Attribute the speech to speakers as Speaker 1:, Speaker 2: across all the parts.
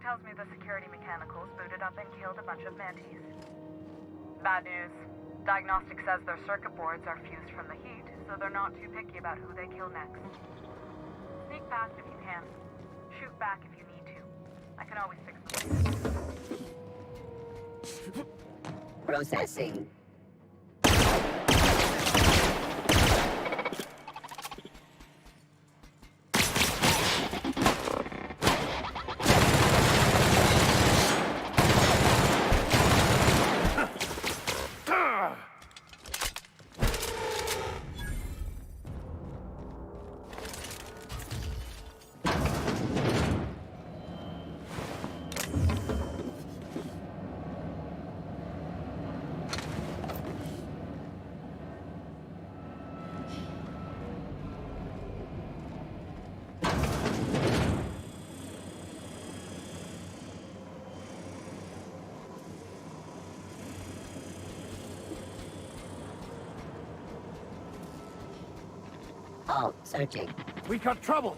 Speaker 1: Tells me the security mechanicals booted up and killed a bunch of mantis. Bad news. Diagnostic says their circuit boards are fused from the heat, so they're not too picky about who they kill next. Sneak past if you can. Shoot back if you need to. I can always fix them.
Speaker 2: Processing. Oh, searching.
Speaker 3: We got trouble!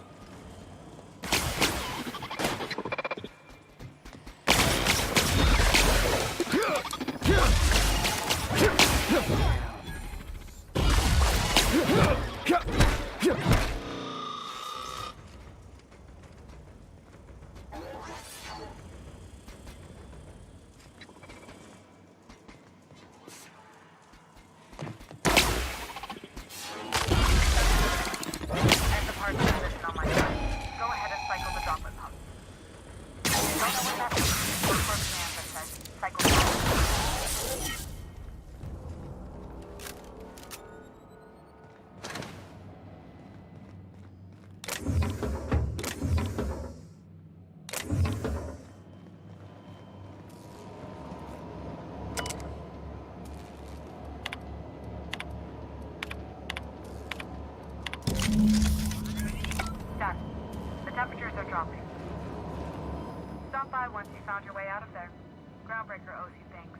Speaker 1: Done. The temperatures are dropping. Stop by once you found your way out of there. Groundbreaker owes you thanks.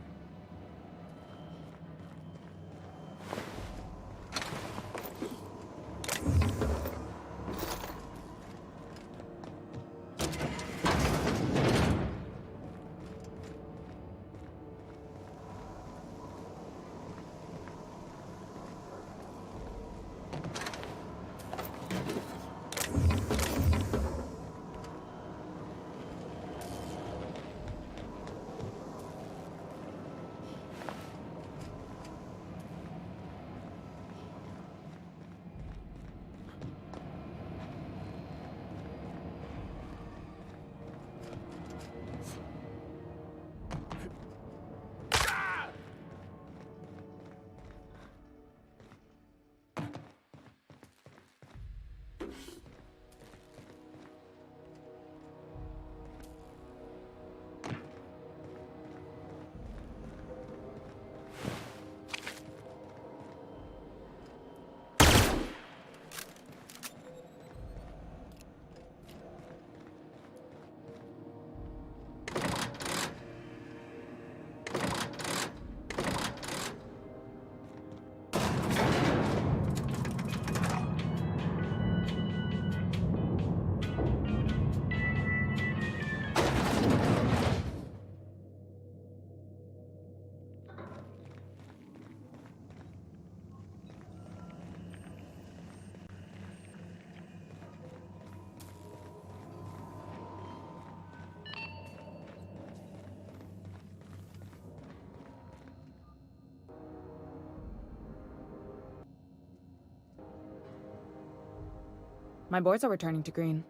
Speaker 3: my boards are returning to green.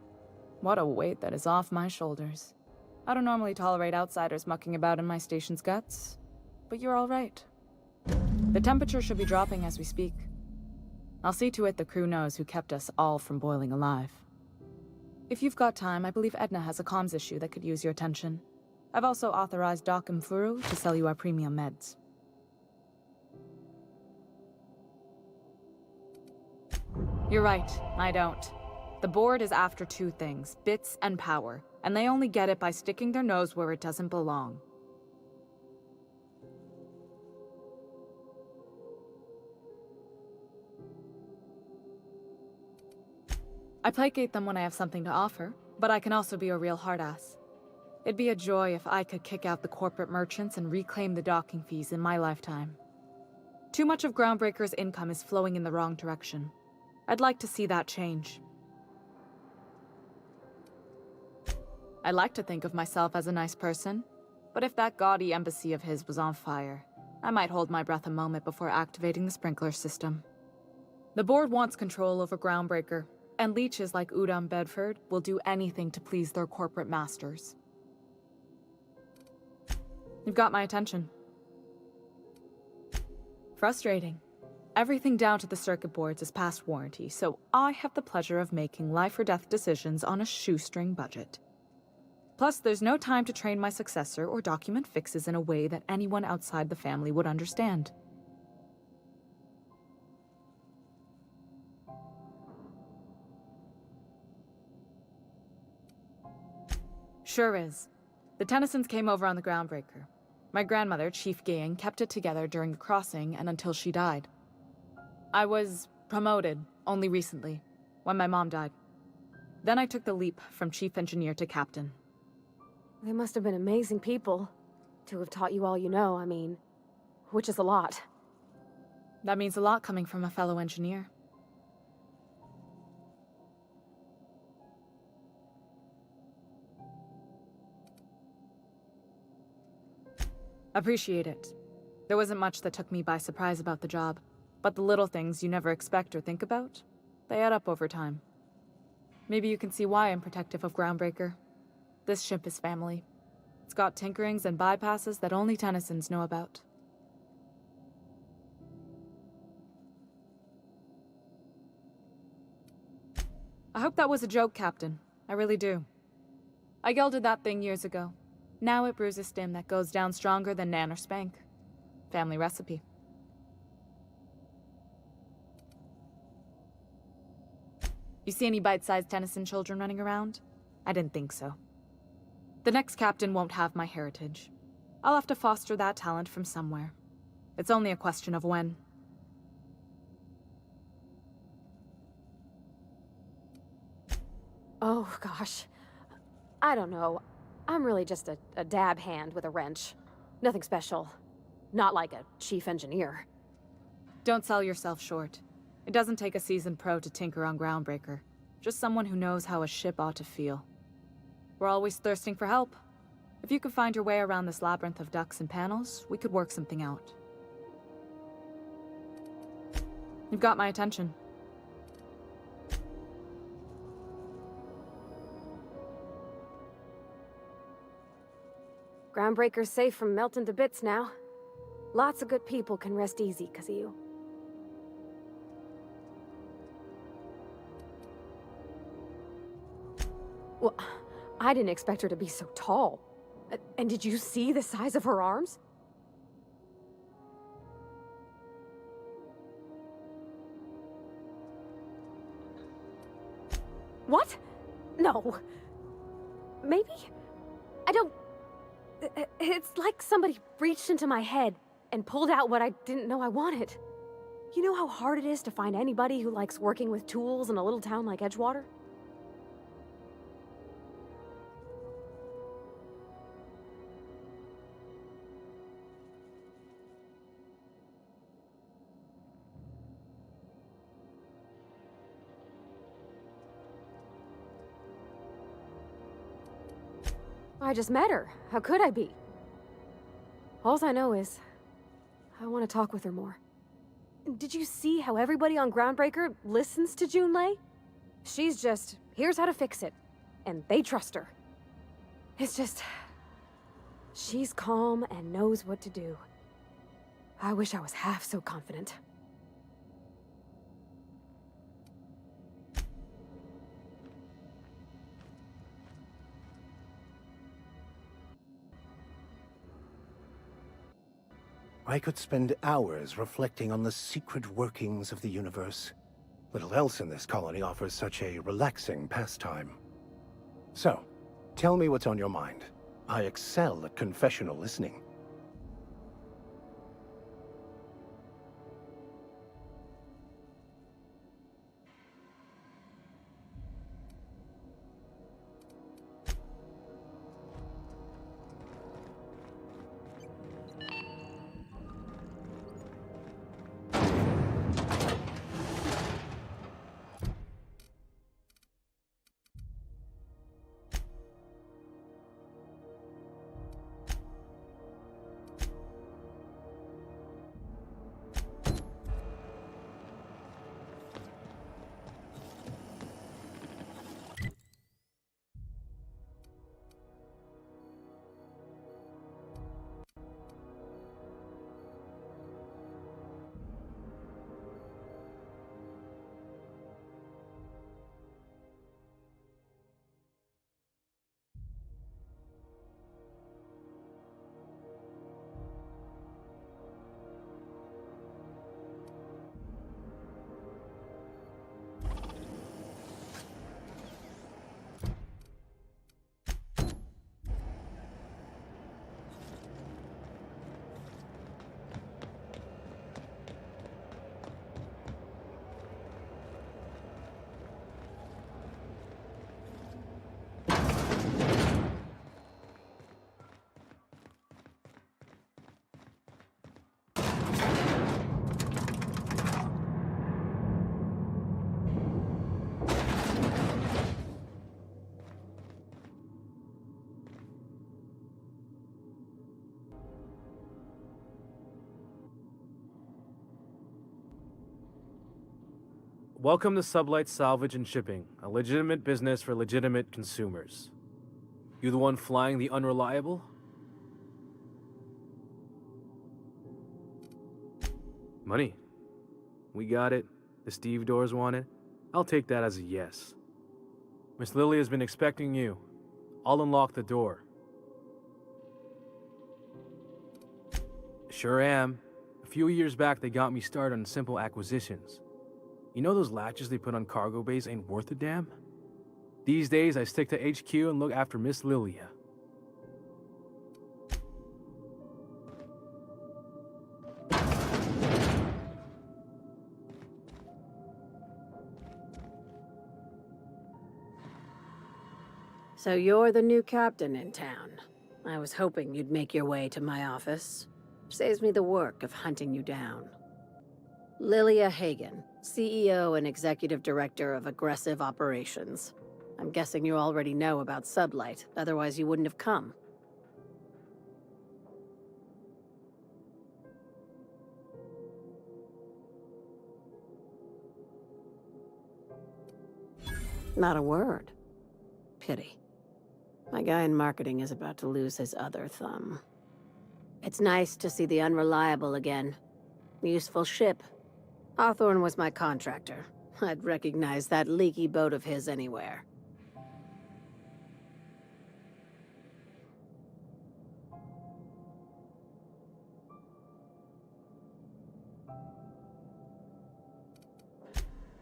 Speaker 3: What a weight that is off my shoulders. I don't normally tolerate outsiders mucking about in my station's guts, but you're all right. The temperature should be dropping as we speak. I'll see to it the crew knows who kept us all from boiling alive. If you've got time, I believe Edna has a comms issue that could use your attention. I've also authorized Doc and Furu to sell you our premium meds. You're right, I don't. The board is after two things, bits and power, and they only get it by sticking their nose where it doesn't belong. I placate them when I have something to offer, but I can also be a real hard-ass. It'd be a joy if I could kick out the corporate merchants and reclaim the docking fees in my lifetime. Too much of Groundbreaker's income is flowing in the wrong direction. I'd like to see that change. I like to think of myself as a nice person, but if that gaudy embassy of his was on fire, I might hold my breath a moment before activating the sprinkler system. The board wants control over Groundbreaker, and leeches like Udom Bedford will do anything to please their corporate masters. You've got my attention. Frustrating. Everything down to the circuit boards is past warranty, so I have the pleasure of making life or death decisions on a shoestring budget. Plus, there's no time to train my successor or document fixes in a way that anyone outside the family would understand. Sure is. The Tennysons came over on the Groundbreaker. My grandmother, Chief Gayan, kept it together during the crossing and until she died. I was promoted only recently, when my mom died. Then I took the leap from chief engineer to captain.
Speaker 4: They must have been amazing people to have taught you all you know, I mean, which is a lot.
Speaker 3: That means a lot coming from a fellow engineer. Appreciate it. There wasn't much that took me by surprise about the job, but the little things you never expect or think about, they add up over time. Maybe you can see why I'm protective of Groundbreaker. This ship is family. It's got tinkerings and bypasses that only Tennysons know about. I hope that was a joke, Captain. I really do. I gelded that thing years ago. Now it brews a stim that goes down stronger than Nan or Spank. Family recipe. You see any bite-sized Tennyson children running around? I didn't think so. The next captain won't have my heritage. I'll have to foster that talent from somewhere. It's only a question of when.
Speaker 4: Oh, gosh. I don't know. I'm really just a dab hand with a wrench. Nothing special. Not like a chief engineer.
Speaker 3: Don't sell yourself short. It doesn't take a seasoned pro to tinker on Groundbreaker. Just someone who knows how a ship ought to feel. We're always thirsting for help. If you could find your way around this labyrinth of ducts and panels, we could work something out. You've got my attention.
Speaker 4: Groundbreaker's safe from melting to bits now. Lots of good people can rest easy because of you. Well, I didn't expect her to be so tall. And did you see the size of her arms? What? No. Maybe? I don't... It's like somebody reached into my head and pulled out what I didn't know I wanted. You know how hard it is to find anybody who likes working with tools in a little town like Edgewater? I just met her. How could I be? All I know is, I want to talk with her more. Did you see how everybody on Groundbreaker listens to Junlei? She's just, here's how to fix it. And they trust her. It's just... she's calm and knows what to do. I wish I was half so confident.
Speaker 5: I could spend hours reflecting on the secret workings of the universe. Little else in this colony offers such a relaxing pastime. So, tell me what's on your mind. I excel at confessional listening.
Speaker 6: Welcome to Sublight Salvage and Shipping, a legitimate business for legitimate consumers. You the one flying the unreliable? Money. We got it. The Steve Doors want it. I'll take that as a yes. Miss Lily has been expecting you. I'll unlock the door. Sure am. A few years back, they got me started on simple acquisitions. You know those latches they put on cargo bays ain't worth a damn? These days, I stick to HQ and look after Miss Lilia.
Speaker 7: So you're the new captain in town. I was hoping you'd make your way to my office. Saves me the work of hunting you down. Lilia Hagen, CEO and Executive Director of Aggressive Operations. I'm guessing you already know about Sublight, otherwise you wouldn't have come. Not a word. Pity. My guy in marketing is about to lose his other thumb. It's nice to see the Unreliable again. Useful ship. Hawthorne was my contractor. I'd recognize that leaky boat of his anywhere.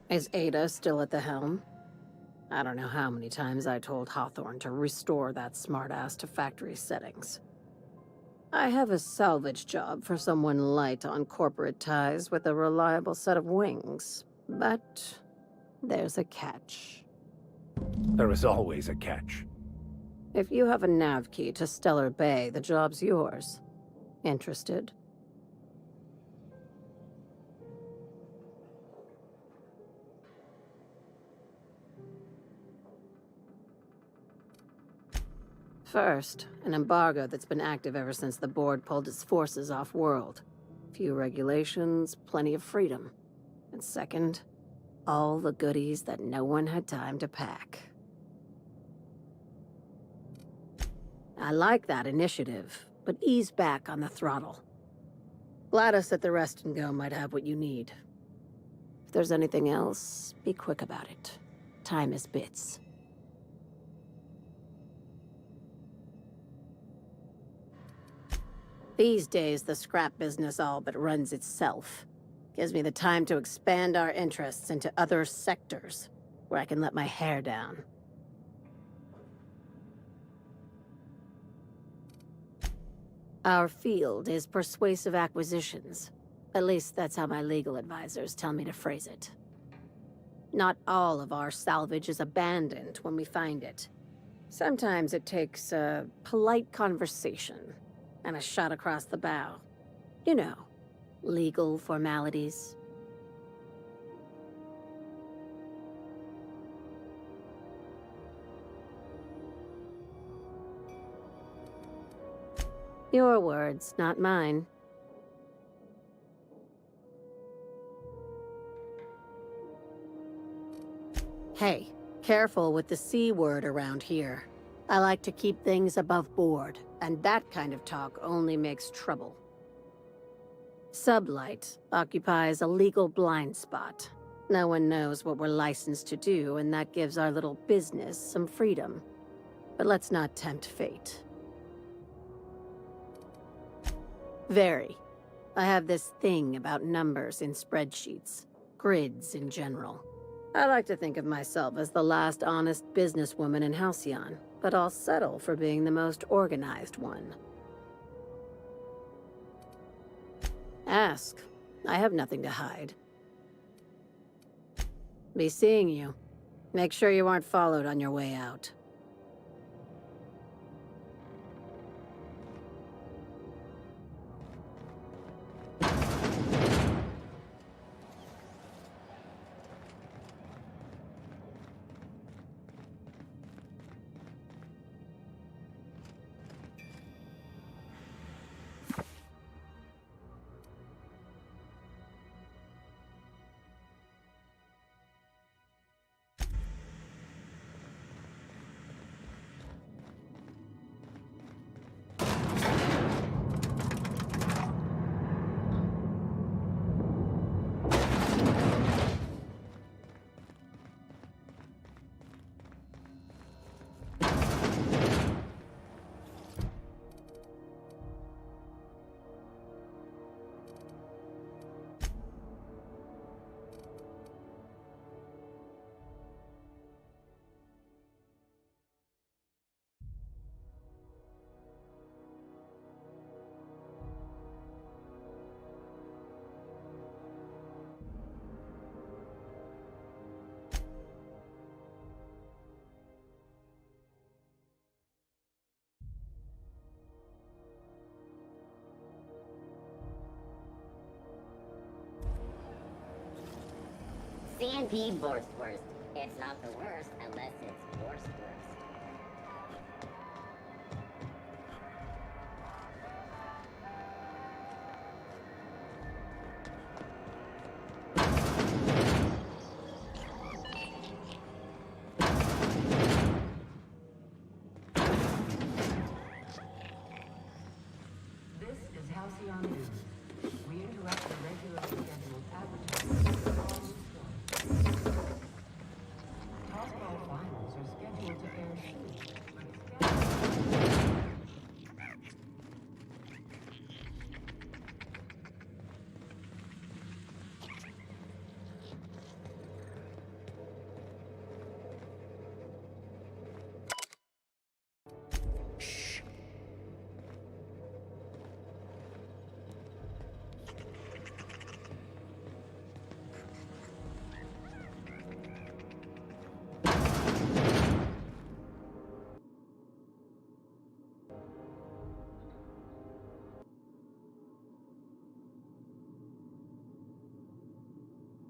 Speaker 7: Is Ada still at the helm? I don't know how many times I told Hawthorne to restore that smartass to factory settings. I have a salvage job for someone light on corporate ties with a reliable set of wings, but there's a catch.
Speaker 5: There is always a catch.
Speaker 7: If you have a nav key to Stellar Bay, the job's yours. Interested? First, an embargo that's been active ever since the board pulled its forces off-world. Few regulations, plenty of freedom. And second, All the goodies that no one had time to pack. I like that initiative, but ease back on the throttle. Gladys at the Rest and Go might have what you need. If there's anything else, be quick about it. Time is bits. These days, the scrap business all but runs itself. Gives me the time to expand our interests into other sectors, where I can let my hair down. Our field is persuasive acquisitions. At least that's how my legal advisors tell me to phrase it. Not all of our salvage is abandoned when we find it. Sometimes it takes a polite conversation and a shot across the bow. You know, legal formalities. Your words, not mine. Hey, careful with the C word around here. I like to keep things above board, and that kind of talk only makes trouble. Sublight occupies a legal blind spot. No one knows what we're licensed to do, and that gives our little business some freedom. But let's not tempt fate. Very. I have this thing about numbers in spreadsheets, grids in general. I like to think of myself as the last honest businesswoman in Halcyon, but I'll settle for being the most organized one. Ask. I have nothing to hide. Be seeing you. Make sure you aren't followed on your way out.
Speaker 2: C&P worst. It's not the worst unless it's worst.
Speaker 8: This is Halcyon News. We interrupt the regularly scheduled advertising. Top-ball finals are scheduled to air soon.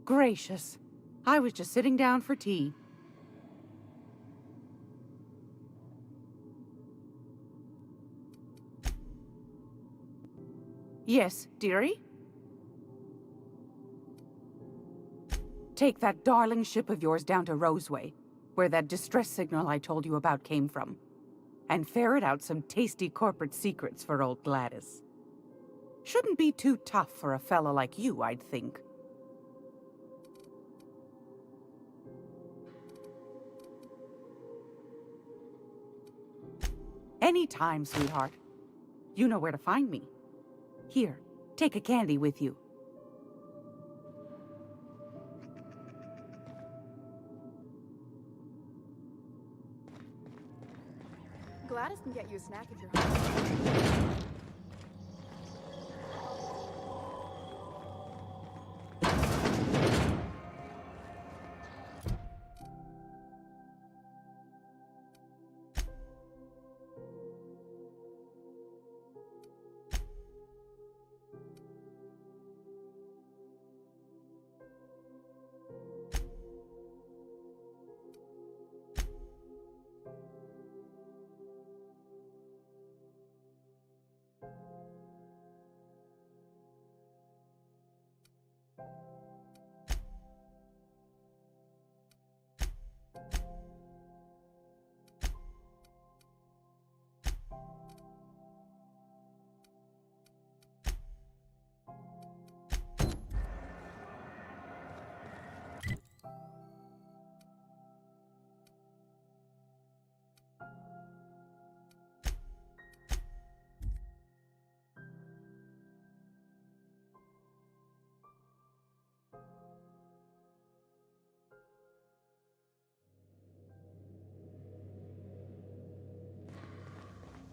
Speaker 9: Gracious. I was just sitting down for tea. Yes, dearie? take that darling ship of yours down to Roseway, where that distress signal I told you about came from, and ferret out some tasty corporate secrets for old Gladys. Shouldn't be too tough for a fella like you, I'd think. Anytime, sweetheart. You know where to find me. Here, take a candy with you.
Speaker 10: Gladys can get you a snack if you're hungry.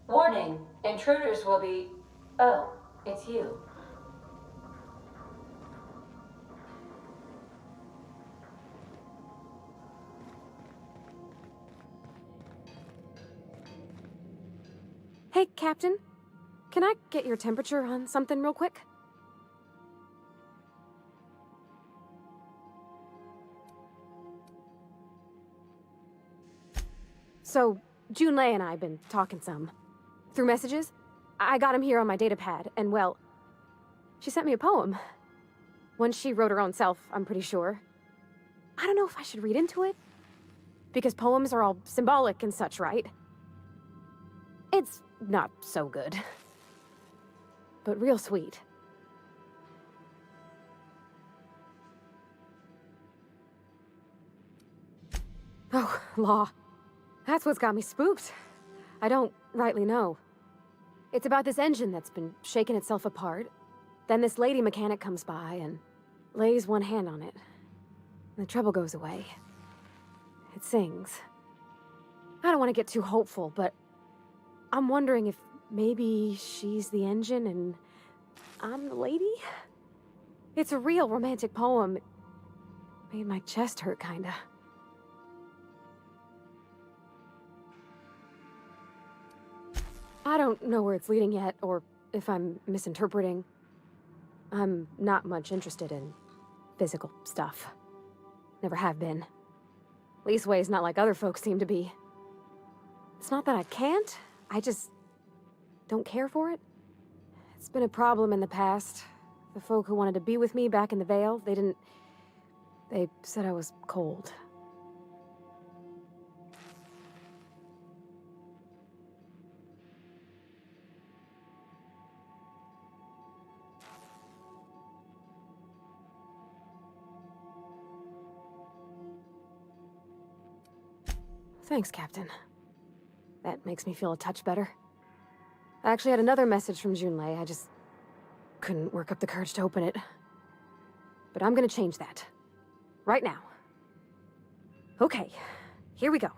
Speaker 11: Warning, intruders will be... Oh, it's you.
Speaker 4: Hey, Captain. Can I get your temperature on something real quick? So, Junlei and I have been talking some. Through messages? I got him here on my datapad, and well, she sent me a poem. One she wrote her own self, I'm pretty sure. I don't know if I should read into it. Because poems are all symbolic and such, right? It's not so good. But real sweet. Oh, law. That's what's got me spooked. I don't rightly know. It's about this engine that's been shaking itself apart. Then this lady mechanic comes by and lays one hand on it. And the trouble goes away. It sings. I don't want to get too hopeful, but I'm wondering if maybe she's the engine and I'm the lady? It's a real romantic poem. It made my chest hurt, kinda. I don't know where it's leading yet, or if I'm misinterpreting. I'm not much interested in physical stuff. Never have been. Leastways not like other folks seem to be. It's not that I can't, I just don't care for it. It's been a problem in the past. The folk who wanted to be with me back in the Vale, they said I was cold. Thanks, Captain. That makes me feel a touch better. I actually had another message from Junlei. I just couldn't work up the courage to open it. But I'm gonna change that. Right now. Okay, here we go.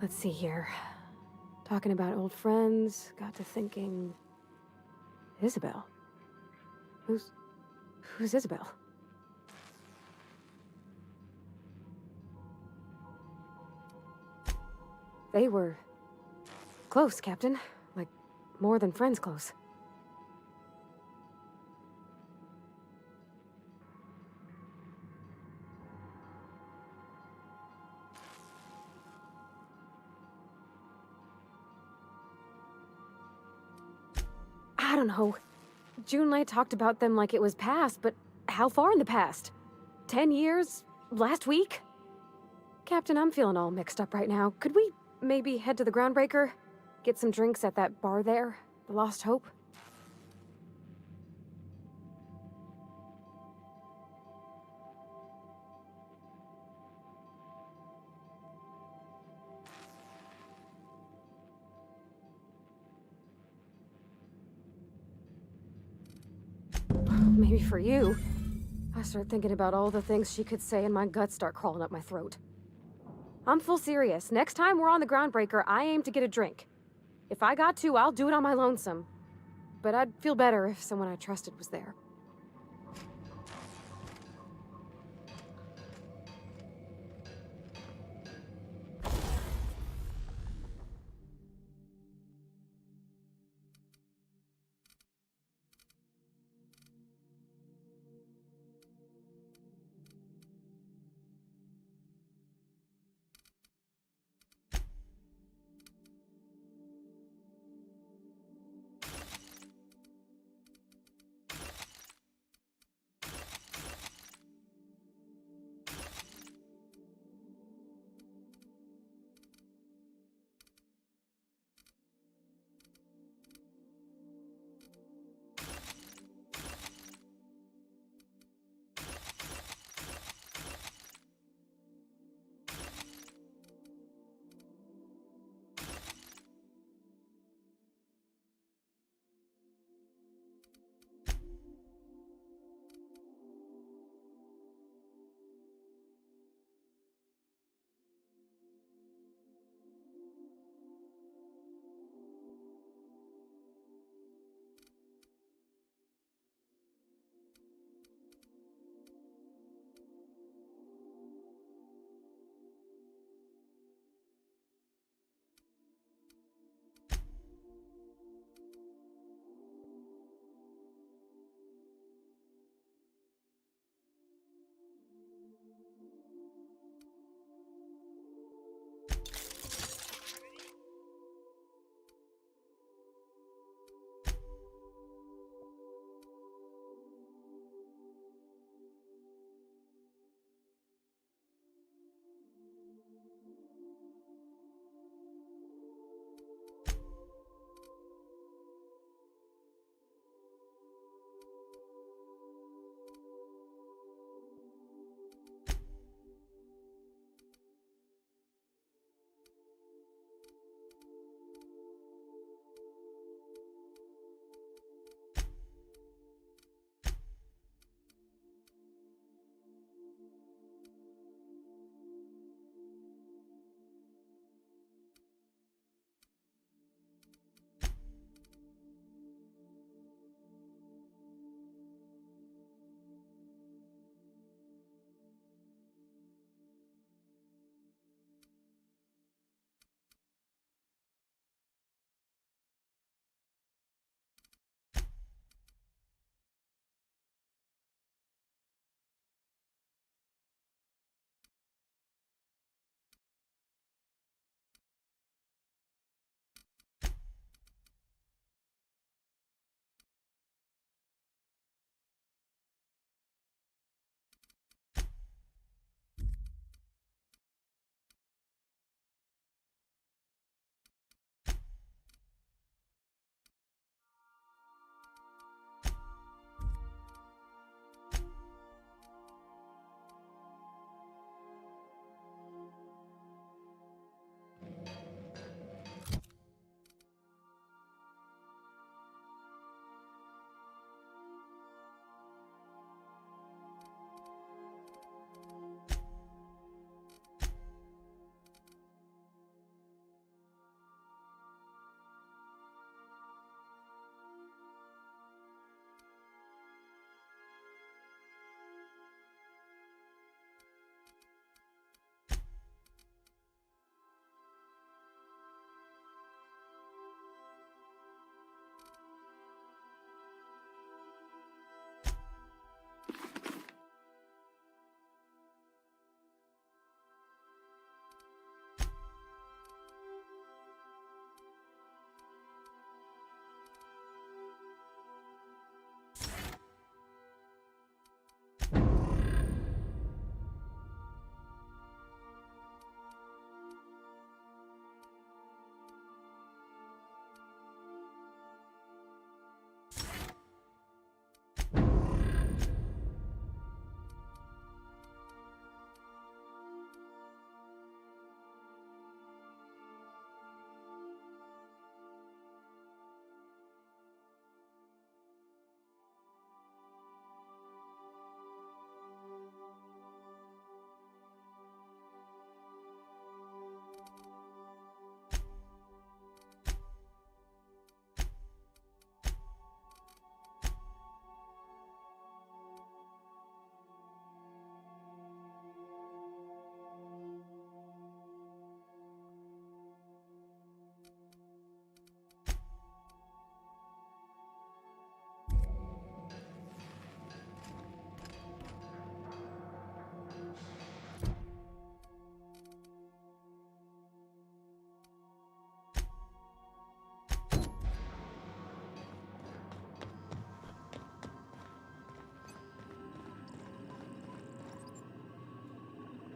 Speaker 4: Let's see here. Talking about old friends, got to thinking... Isabel? Who's Isabel? They were close, Captain. Like, more than friends close. I don't know. Junlei talked about them like it was past, but how far in the past? 10 years? Last week? Captain, I'm feeling all mixed up right now. Could we maybe head to the Groundbreaker? Get some drinks at that bar there? The Lost Hope? Maybe for you. I start thinking about all the things she could say and my guts start crawling up my throat. I'm full serious. Next time we're on the Groundbreaker, I aim to get a drink. If I got to, I'll do it on my lonesome. But I'd feel better if someone I trusted was there.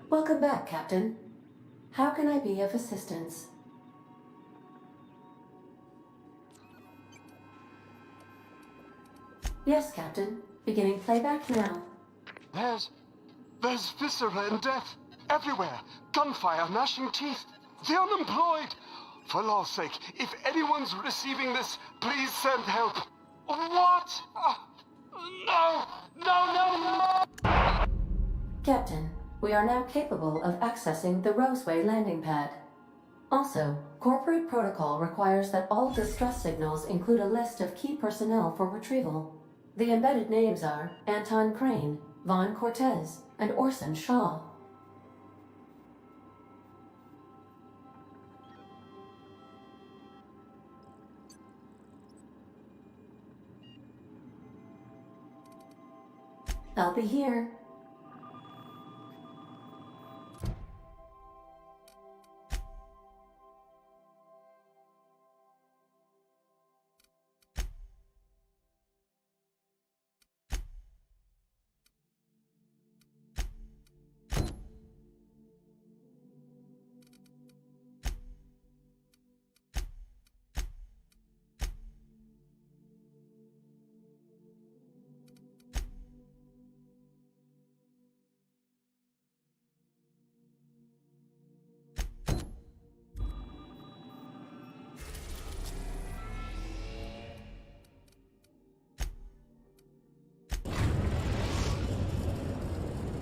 Speaker 11: Welcome back, Captain. How can I be of assistance? Yes, Captain. Beginning playback now.
Speaker 12: There's viscera and death everywhere. Gunfire, gnashing teeth. The unemployed. For law's sake, if anyone's receiving this, please send help. What? No!
Speaker 11: Captain, we are now capable of accessing the Roseway landing pad. Also, corporate protocol requires that all distress signals include a list of key personnel for retrieval. The embedded names are Anton Crane, Vaughn Cortez, and Orson Shaw. I'll be here.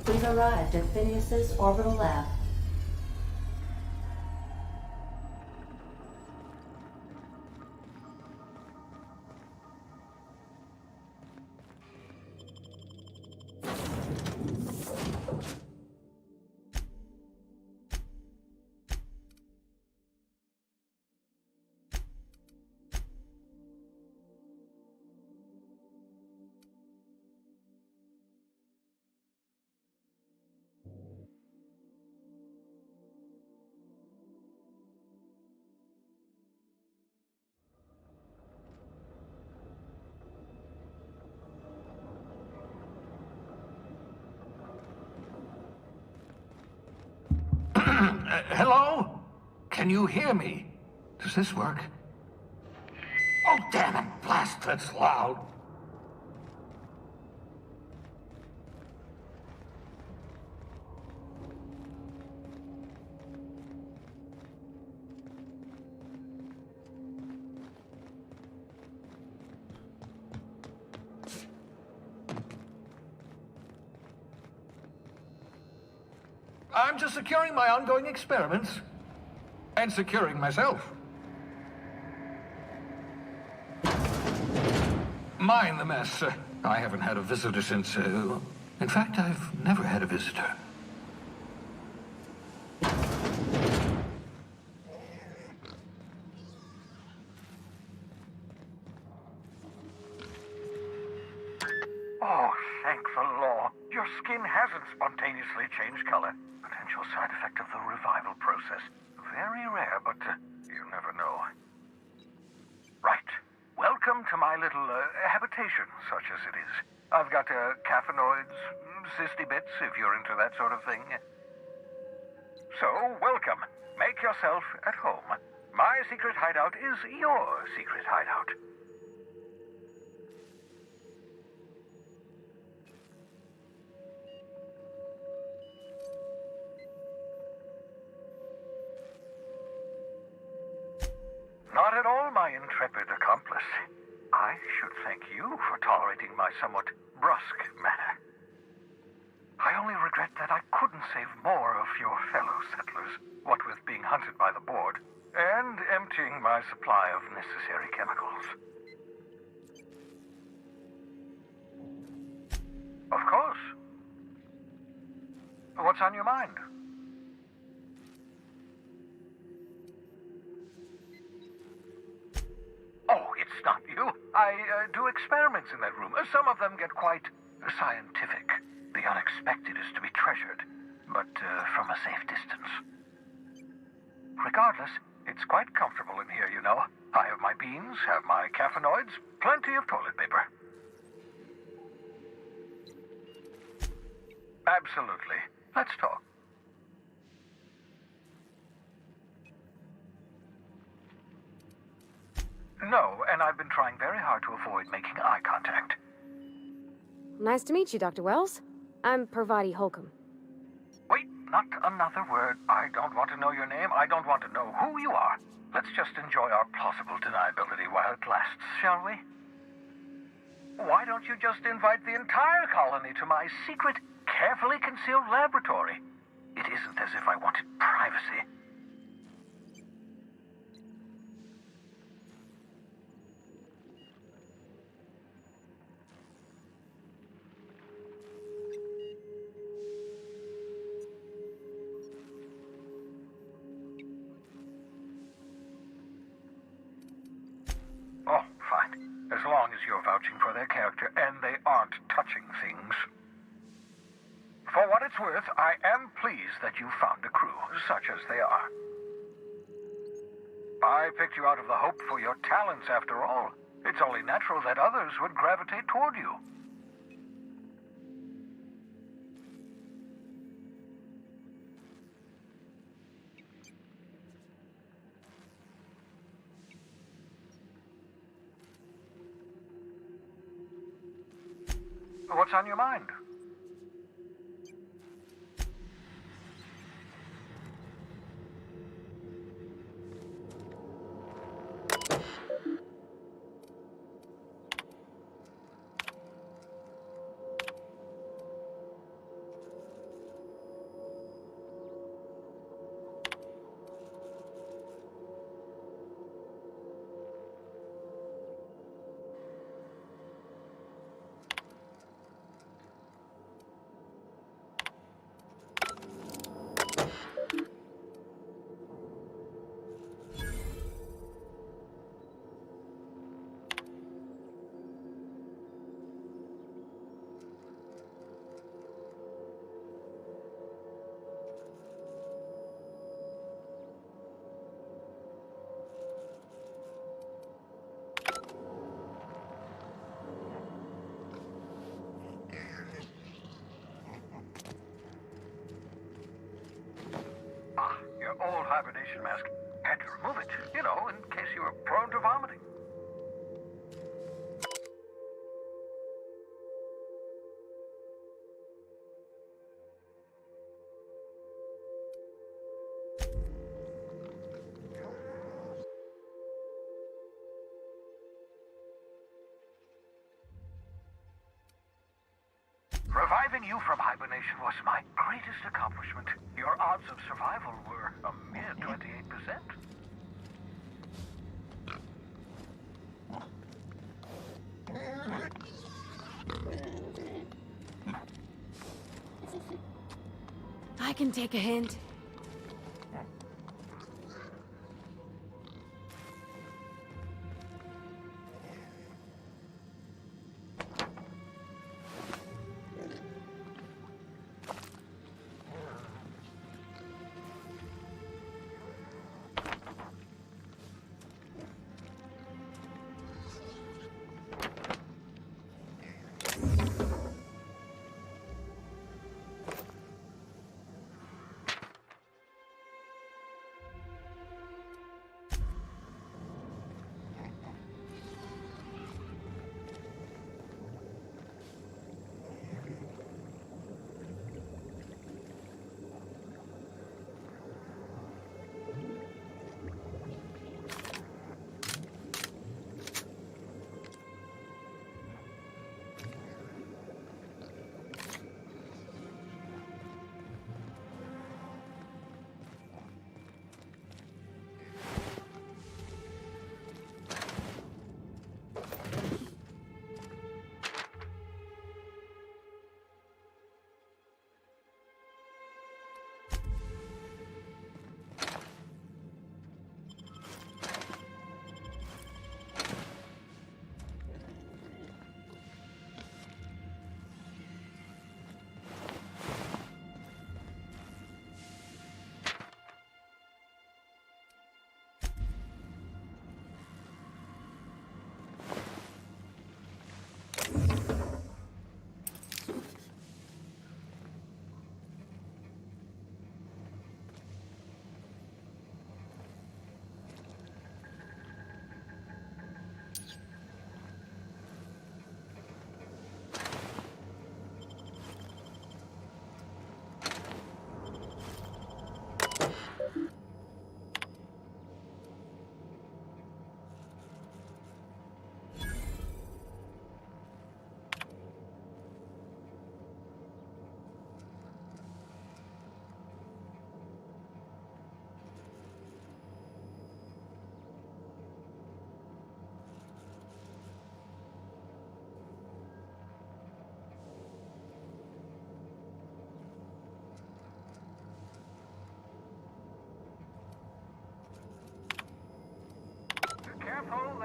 Speaker 11: We've arrived at Phineas's orbital lab.
Speaker 12: Hello? Can you hear me? Does this work? Oh, damn it! Blast, that's loud. I'm just securing my ongoing experiments. And securing myself. Mind the mess. I haven't had a visitor since... in fact, I've never had a visitor. Oh, thank the law. Your skin hasn't spontaneously changed color. Potential side effect of the revival process. Very rare, but you never know. Right. Welcome to my little habitation, such as it is. I've got caffeinoids, cysty bits, if you're into that sort of thing. So, welcome. Make yourself at home. My secret hideout is your secret hideout. Not at all, my intrepid accomplice. I should thank you for tolerating my somewhat brusque manner. I only regret that I couldn't save more of your fellow settlers, what with being hunted by the board, and emptying my supply of necessary chemicals. Of course. What's on your mind? Oh, it's not you. I do experiments in that room. Some of them get quite scientific. The unexpected is to be treasured, but from a safe distance. Regardless, it's quite comfortable in here, you know. I have my beans, have my caffeinoids, plenty of toilet paper. Absolutely. Let's talk. trying very hard to avoid making eye contact.
Speaker 4: Nice to meet you, Dr. Wells. I'm Parvati Holcomb.
Speaker 12: Wait, not another word. I don't want to know your name. I don't want to know who you are. Let's just enjoy our plausible deniability while it lasts, shall we? Why don't you just invite the entire colony to my secret, carefully concealed laboratory? It isn't as if I wanted privacy. Oh, fine. As long as you're vouching for their character and they aren't touching things. For what it's worth, I am pleased that you found a crew, such as they are. I picked you out of the hope for your talents, after all. It's only natural that others would gravitate toward you. What's on your mind? Your old hibernation mask. Had to remove it, you know, in case you were prone to vomiting. Reviving you from hibernation was my greatest accomplishment. Your odds of survival were a mere 28%.
Speaker 4: I can take a hint.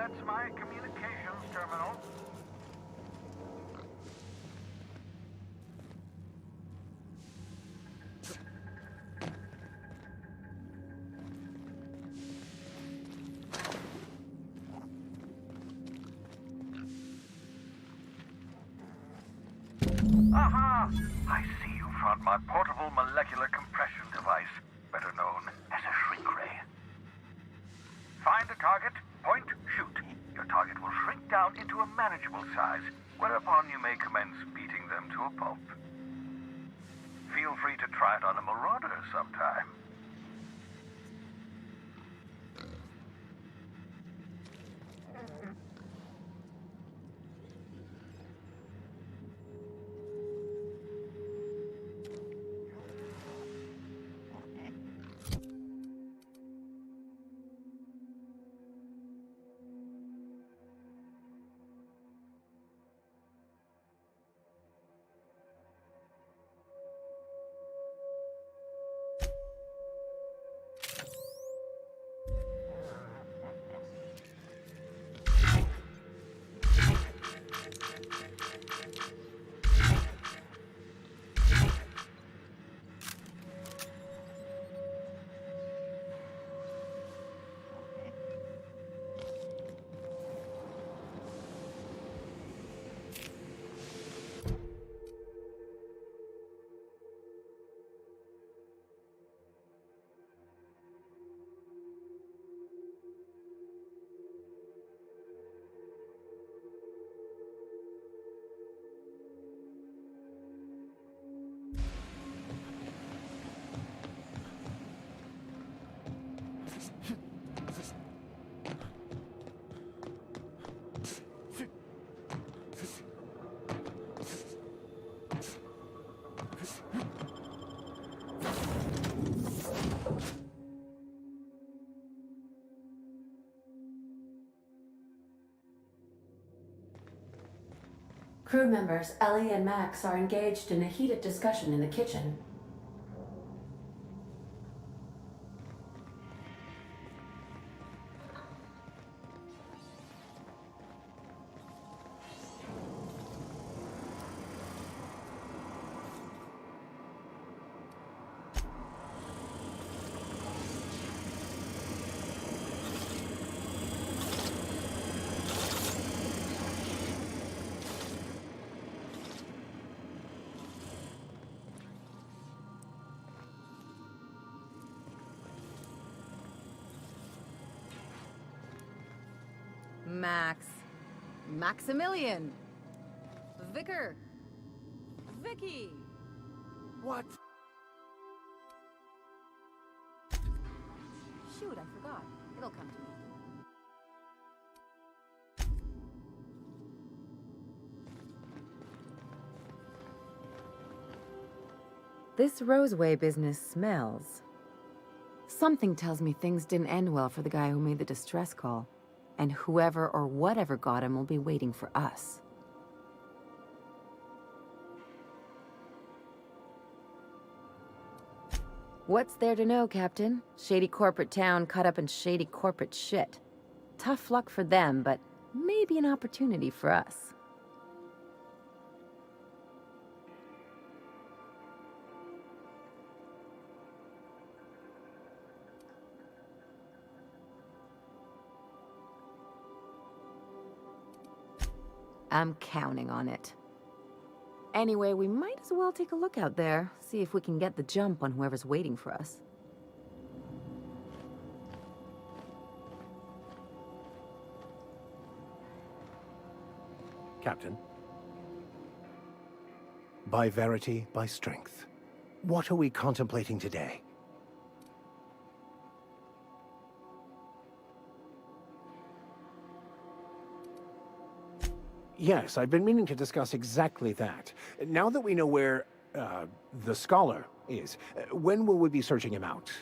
Speaker 12: that's my communications terminal. Aha! I see you found my portable molecular compression device, better known as a shrink ray. Find a target, point, shoot. Your target will shrink down into a manageable size, whereupon you may commence beating them to a pulp. Feel free to try it on a marauder sometime.
Speaker 11: Crew members Ellie and Max are engaged in a heated discussion in the kitchen.
Speaker 4: Max. Maximilian. Vicar. Vicky.
Speaker 5: What?
Speaker 4: Shoot, I forgot. It'll come to me.
Speaker 13: This Roseway business smells. Something tells me things didn't end well for the guy who made the distress call. And whoever or whatever got him will be waiting for us. What's there to know, Captain? Shady corporate town caught up in shady corporate shit. Tough luck for them, but maybe an opportunity for us. I'm counting on it. Anyway, we might as well take a look out there, see if we can get the jump on whoever's waiting for us.
Speaker 5: Captain. By verity, by strength. What are we contemplating today? Yes, I've been meaning to discuss exactly that. Now that we know where, the scholar is, when will we be searching him out?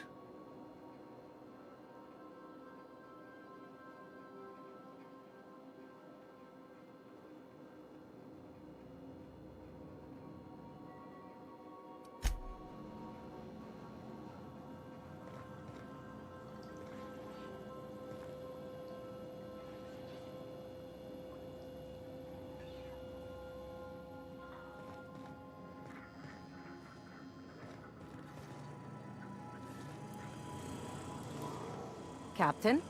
Speaker 13: Captain.